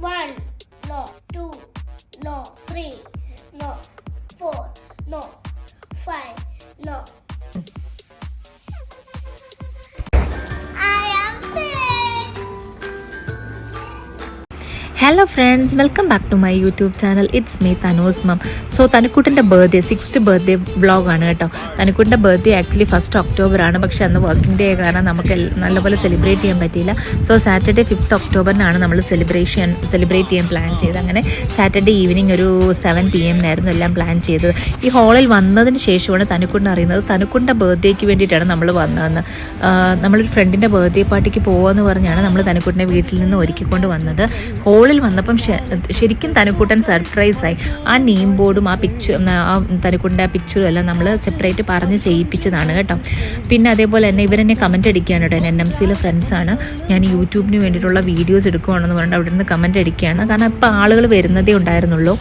1, no. 2, no. 3, no. 4, no. 5, no. I am 6. Hello friends, welcome back to my YouTube channel. It's me Thanu's mom. So തനുക്കുട്ടിൻ്റെ birthday 6th birthday വ്ളോഗാണ് കേട്ടോ. തനുക്കുട്ടിൻ്റെ birthday actually 1st October ആണ്. പക്ഷേ അന്ന് working day കാരണം നമുക്ക് നല്ലപോലെ celebrate ചെയ്യാൻ പറ്റിയില്ല. സോ സാറ്റർഡേ 5th October നമ്മൾ സെലിബ്രേറ്റ് ചെയ്യാൻ പ്ലാൻ ചെയ്തത്. അങ്ങനെ സാറ്റർഡേ ഈവനിങ് ഒരു 7 PM എല്ലാം പ്ലാൻ ചെയ്തത്. ഈ ഹാളിൽ വന്നതിന് ശേഷമാണ് തനുക്കുട്ടിനെ അറിയുന്നത് തനുക്കുട്ടിൻ്റെ ബർത്ത്ഡേക്ക് വേണ്ടിയിട്ടാണ് നമ്മൾ വന്നതെന്ന്. നമ്മളൊരു ഫ്രണ്ടിൻ്റെ ബർത്ത്ഡേ പാർട്ടിക്ക് പോകുമെന്ന് പറഞ്ഞാണ് നമ്മൾ തനുക്കുട്ടിനെ വീട്ടിൽ നിന്ന് ഒരുക്കിക്കൊണ്ട് വന്നത്. ഹോളിൽ വന്നപ്പം ശരിക്കും തനുക്കുട്ടൻ സർപ്രൈസായി. ആ നെയിം ബോർഡും ആ തനുക്കുട്ടിൻ്റെ ആ പിക്ചറും എല്ലാം നമ്മൾ സെപ്പറേറ്റ് പറഞ്ഞ് ചെയ്യിപ്പിച്ചതാണ് കേട്ടോ. പിന്നെ അതേപോലെ തന്നെ ഇവരെന്നെ കമൻറ്റ് അടിക്കുകയാണ് കേട്ടോ. NMCയിലെ ഫ്രണ്ട്സാണ്. ഞാൻ യൂട്യൂബിന് വേണ്ടിയിട്ടുള്ള വീഡിയോസ് എടുക്കുകയാണെന്ന് പറഞ്ഞിട്ട് അവിടെ നിന്ന് കമൻറ്റ് അടിക്കുകയാണ്. കാരണം ഇപ്പോൾ ആളുകൾ വരുന്നതേ ഉണ്ടായിരുന്നുള്ളൂ.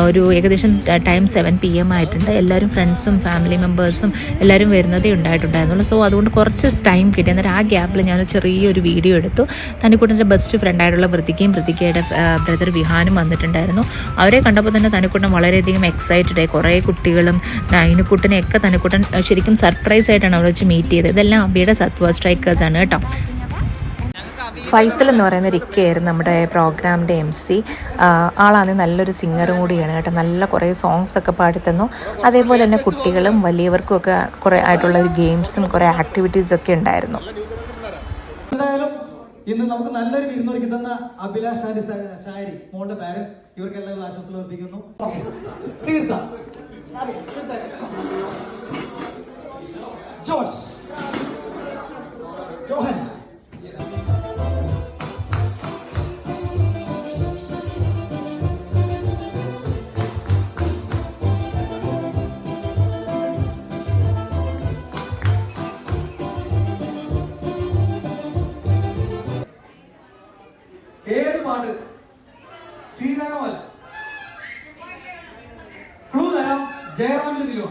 ഒരു ഏകദേശം ടൈം 7 PM ആയിട്ടുണ്ട്. എല്ലാവരും ഫ്രണ്ട്സും ഫാമിലി മെമ്പേഴ്സും എല്ലാവരും വരുന്നതേ ഉണ്ടായിട്ടുണ്ടായിരുന്നുള്ളൂ. സോ അതുകൊണ്ട് കുറച്ച് ടൈം കിട്ടി. എന്നിട്ട് ആ ഗ്യാപ്പിൽ ഞാൻ ചെറിയൊരു വീഡിയോ എടുത്തു. തനുക്കുട്ടൻ്റെ ബെസ്റ്റ് ഫ്രണ്ടായിട്ടുള്ള വൃത്തികയുടെ ബ്രദർ വിഹാനും വന്നിട്ടുണ്ടായിരുന്നു. അവരെ കണ്ടപ്പോൾ തന്നെ തനുക്കുട്ടൻ വളരെയധികം എക്സൈറ്റഡ് ആയി. കുറേ കുട്ടികളും നൈനുക്കുട്ടനെയൊക്കെ തനുക്കുട്ടൻ ശരിക്കും സർപ്രൈസ് ആയിട്ടാണ് അവിടെ വെച്ച് മീറ്റ് ചെയ്തത്. ഇതെല്ലാം അബിയുടെ സത്വ സ്ട്രൈക്കേഴ്സാണ് കേട്ടോ. ഫൈസൽ എന്ന് പറയുന്ന റിക്കയായിരുന്നു നമ്മുടെ പ്രോഗ്രാമിൻ്റെ MC. ആളാണ് നല്ലൊരു സിംഗറും കൂടിയാണ് കേട്ടോ. നല്ല കുറേ സോങ്സ് ഒക്കെ പാടിത്തന്നു. അതേപോലെ തന്നെ കുട്ടികളും വലിയവർക്കും ഒക്കെ കുറേ ആയിട്ടുള്ള ഒരു ഗെയിംസും കുറേ ആക്ടിവിറ്റീസൊക്കെ ഉണ്ടായിരുന്നു. ഇന്ന് നമുക്ക് നല്ലൊരു വിരുന്നൊരുക്കി തന്ന അഭിലാഷ് ഷാരി മോളുടെ പാരന്റ്സ് ഇവർക്കെല്ലാം ആശംസകൾ അർപ്പിക്കുന്നു. തീർത്ത ജോഷ് ജോഹൻ ഏത് പാട്ട് ശ്രീരാമല്ല ക്ലൂ തരാം. ജയറാമിന്റെ തിരുവ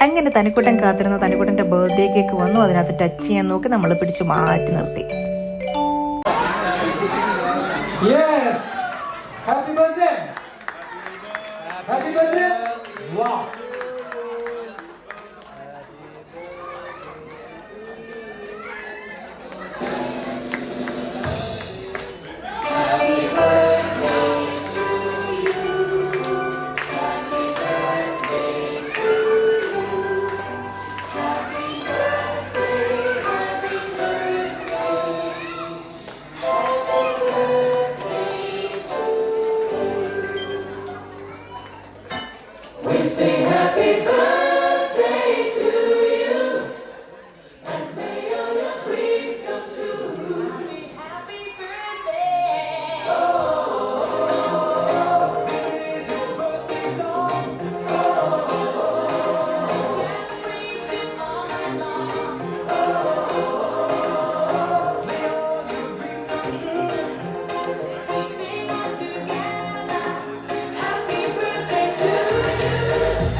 അങ്ങനെ തനുക്കുട്ടൻ കാത്തിരുന്ന തനുക്കുട്ടൻ്റെ ബർത്ത്ഡേ കേക്ക് വന്നു. അതിനകത്ത് ടച്ച് ചെയ്യാൻ നോക്കി നമ്മൾ പിടിച്ച് മാറ്റി നിർത്തി. Yes! Happy birthday! Happy birthday! Wow! Happy birthday to you. Happy birthday to you. Happy birthday, happy birthday. Happy birthday to you. We sing happy birthday to you. And may all your dreams come true. Happy birthday. This is your birthday song. Celebration all night long. May all your dreams come true. We sing all together. Happy birthday to you.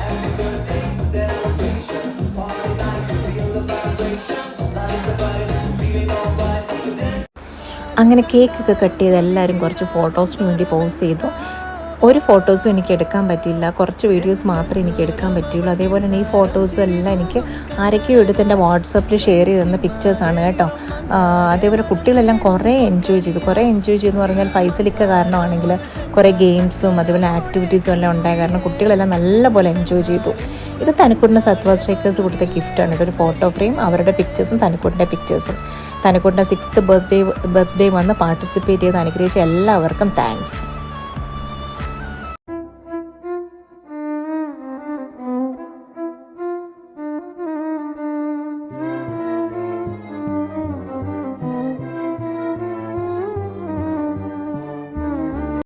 Happy birthday celebration. Party like you feel the vibration. Life's a vibe, feeling all right. അങ്ങനെ കേക്കൊക്കെ cut ചെയ്ത് എല്ലാവരും കുറച്ച് ഫോട്ടോസിന് വേണ്ടി pose ചെയ്തു. ഒരു ഫോട്ടോസും എനിക്ക് എടുക്കാൻ പറ്റിയില്ല. കുറച്ച് വീഡിയോസ് മാത്രമേ എനിക്ക് എടുക്കാൻ പറ്റുള്ളൂ. അതേപോലെ തന്നെ ഈ ഫോട്ടോസും എല്ലാം എനിക്ക് ആരൊക്കെയോ എടുത്ത് എൻ്റെ വാട്സപ്പിൽ ഷെയർ ചെയ്ത് തന്ന പിക്ചേഴ്സാണ് കേട്ടോ. അതേപോലെ കുട്ടികളെല്ലാം കുറേ എൻജോയ് ചെയ്തു പറഞ്ഞാൽ ഫൈസലിക്ക കാരണമാണെങ്കിൽ കുറേ ഗെയിംസും അതേപോലെ ആക്ടിവിറ്റീസും എല്ലാം ഉണ്ടായ കാരണം കുട്ടികളെല്ലാം നല്ലപോലെ എൻജോയ് ചെയ്തു. ഇത് തനുക്കുട്ടിൻ്റെ സത്വ സ്ട്രൈക്കേഴ്സ് കൊടുത്ത ഗിഫ്റ്റാണ് കേട്ടോ. ഒരു ഫോട്ടോ ഫ്രെയിം, അവരുടെ പിക്ചേഴ്സും തനുക്കുട്ടിൻ്റെ പിക്ചേഴ്സും. തനുക്കുട്ടിൻ്റെ 6th ബർത്ത്ഡേ വന്ന് പാർട്ടിസിപ്പേറ്റ് ചെയ്ത് അനുഗ്രഹിച്ച എല്ലാവർക്കും താങ്ക്സ്.